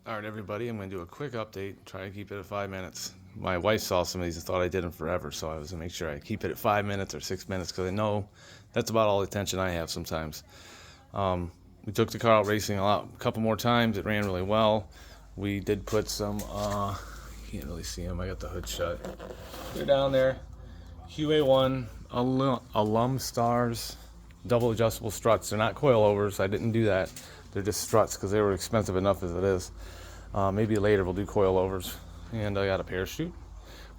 All right, everybody, I'm going to do a quick update, try to keep it at 5 minutes. My wife saw some of these and thought I did them forever, so I was going to make sure I keep it at 5 minutes or 6 minutes because I know that's about all the attention I have sometimes. We took the car out racing a couple more times. It ran really well. We did put some, can't really see them, I got the hood shut. They're down there. QA1 Alum Stars double adjustable struts. They're not coilovers. I didn't do that. They're just struts because they were expensive enough as it is. Maybe later we'll do coilovers. And I got a parachute.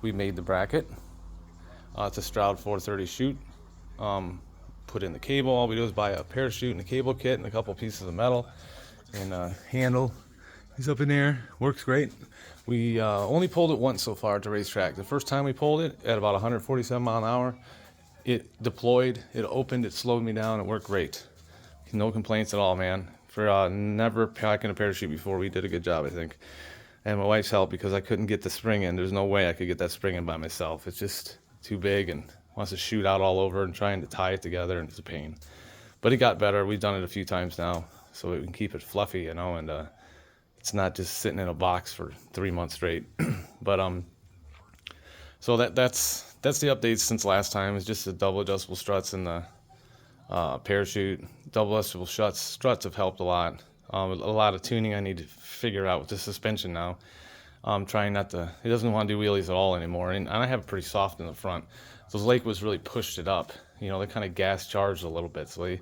We made the bracket. It's a Stroud 430 chute. Put in the cable. All we do is buy a parachute and a cable kit and a couple pieces of metal and a handle. He's up in there. Works great. We only pulled it once so far at the racetrack. The first time we pulled it at about 147 mile an hour, it deployed, it opened, it slowed me down. It worked great. No complaints at all, man. For never packing a parachute before, we did a good job, I think. And my wife's help because I couldn't get the spring in. There's no way I could get that spring in by myself. It's just too big and wants to shoot out all over and trying to tie it together, and it's a pain. But it got better. We've done it a few times now, so we can keep it fluffy, you know, and it's not just sitting in a box for 3 months straight. But so that's the updates since last time. It's just the double adjustable struts and the parachute. Double adjustable struts have helped a lot. A lot of tuning I need to figure out with the suspension now. I'm trying not to, it doesn't want to do wheelies at all anymore, and I have it pretty soft in the front. Those Lakewood's really pushed it up. You know, they kind of gas charged a little bit, so they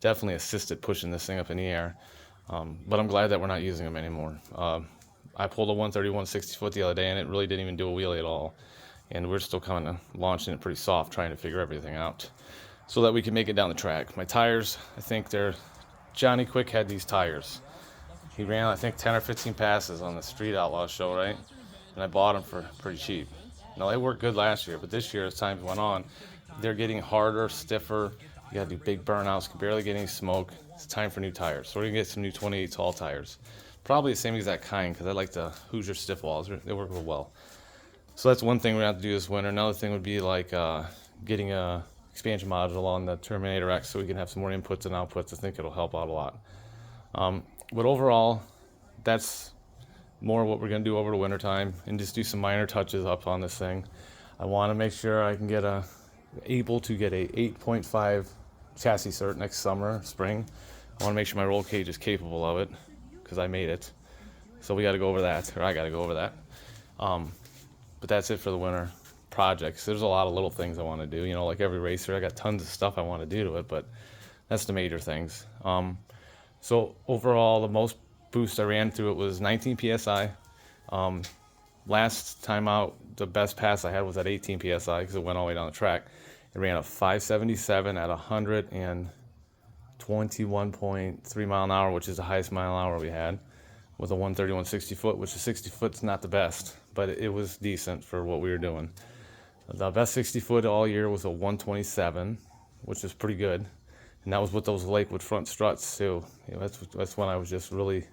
definitely assisted pushing this thing up in the air. But I'm glad that we're not using them anymore. I pulled a 131 60-foot the other day, and it really didn't even do a wheelie at all. And we're still kind of launching it pretty soft, trying to figure everything out so that we can make it down the track. My tires, I think Johnny Quick had these tires. He ran, I think, 10 or 15 passes on the Street Outlaw show, right? And I bought them for pretty cheap. Now, they worked good last year, but this year, as time went on, they're getting harder, stiffer. You got to do big burnouts, can barely get any smoke. It's time for new tires. So we're going to get some new 28 tall tires. Probably the same exact kind because I like the Hoosier stiff walls. They work real well. So that's one thing we're going to have to do this winter. Another thing would be like getting a expansion module on the Terminator X so we can have some more inputs and outputs. I think it'll help out a lot. But overall, that's more what we're going to do over the winter time and just do some minor touches up on this thing. I want to make sure I can able to get a 8.5 chassis cert next spring. I want to make sure my roll cage is capable of it because I made it. So we got to go over that, or I got to go over that. But that's it for the winter projects. There's a lot of little things I want to do. You know, like every racer, I got tons of stuff I want to do to it, but that's the major things. So overall, the most boost I ran through it was 19 psi. Last time out, the best pass I had was at 18 psi because it went all the way down the track. It ran a 577 at 121.3 mile an hour, which is the highest mile an hour we had, with a 131 60-foot, which is 60 foot's not the best, but it was decent for what we were doing. The best 60-foot all year was a 127, which is pretty good. And that was with those Lakewood front struts too. You know, that's when I was just really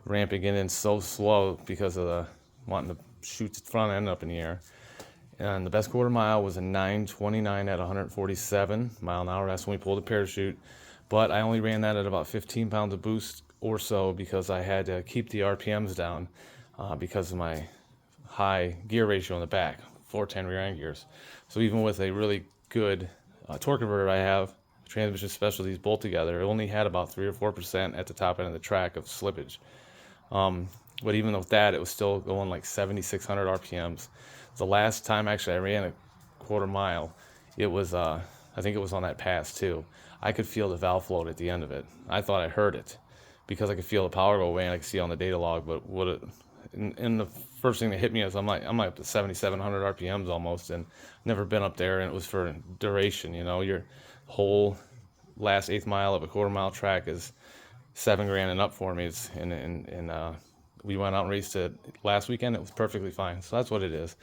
ramping it in so slow because of wanting to shoot the front end up in the air. And the best quarter mile was a 9:29 at 147 mile an hour. That's when we pulled the parachute. But I only ran that at about 15 pounds of boost or so because I had to keep the RPMs down because of my high gear ratio in the back, 410 rear end gears. So even with a really good torque converter I have, transmission specialties bolt together, it only had about 3 or 4% at the top end of the track of slippage. But even with that, it was still going like 7,600 RPMs. The last time actually I ran a quarter mile, it was I think it was on that pass too. I could feel the valve float at the end of it. I thought I heard it because I could feel the power go away and I could see it on the data log. But and the first thing that hit me is I'm like up to 7,700 RPMs almost, and never been up there. And it was for duration. You know, your whole last eighth mile of a quarter mile track is $7,000 and up for me. We went out and raced it last weekend. It was perfectly fine. So that's what it is.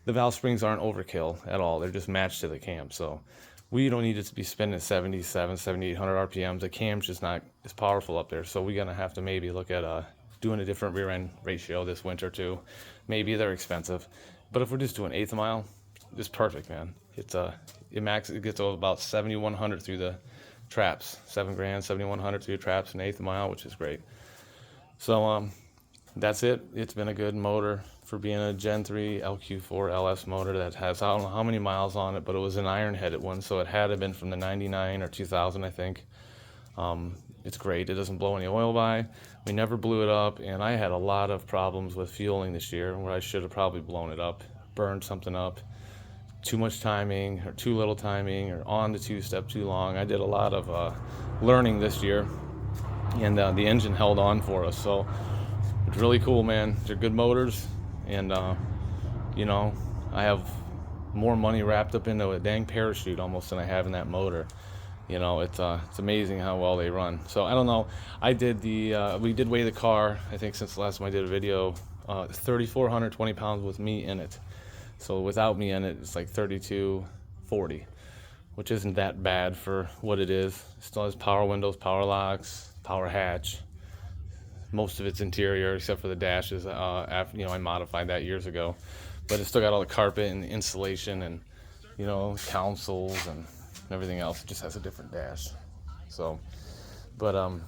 The valve springs aren't overkill at all. They're just matched to the cam. So we don't need it to be spinning 7,800 RPMs. The cam's just not as powerful up there. So we're going to have to maybe look at doing a different rear end ratio this winter too. Maybe they're expensive. But if we're just doing eighth mile, it's perfect, man. It gets to about 7,100 through the traps. $7,000, 7,100 through the traps, an eighth mile, which is great. So that's it. It's been a good motor for being a Gen 3 LQ4 LS motor that has, I don't know how many miles on it, but it was an iron-headed one, so it had to have been from the 99 or 2000, I think. It's great. It doesn't blow any oil by. We never blew it up, and I had a lot of problems with fueling this year where I should have probably blown it up, burned something up, too much timing or too little timing, or on the two-step too long. I did a lot of learning this year, and the engine held on for us. So it's really cool, man. They're good motors, and you know, I have more money wrapped up into a dang parachute almost than I have in that motor. You know, it's amazing how well they run. So I don't know. I did we did weigh the car, I think, since the last time I did a video. 3,420 pounds with me in it. So without me in it, it's like 3,240, which isn't that bad for what it is. It still has power windows, power locks, power hatch. Most of it's interior except for the dashes. After, you know, I modified that years ago, but it's still got all the carpet and insulation and, you know, consoles and everything else. It just has a different dash. So, but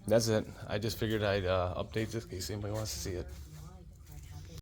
that's it. I just figured I'd update this in case anybody wants to see it.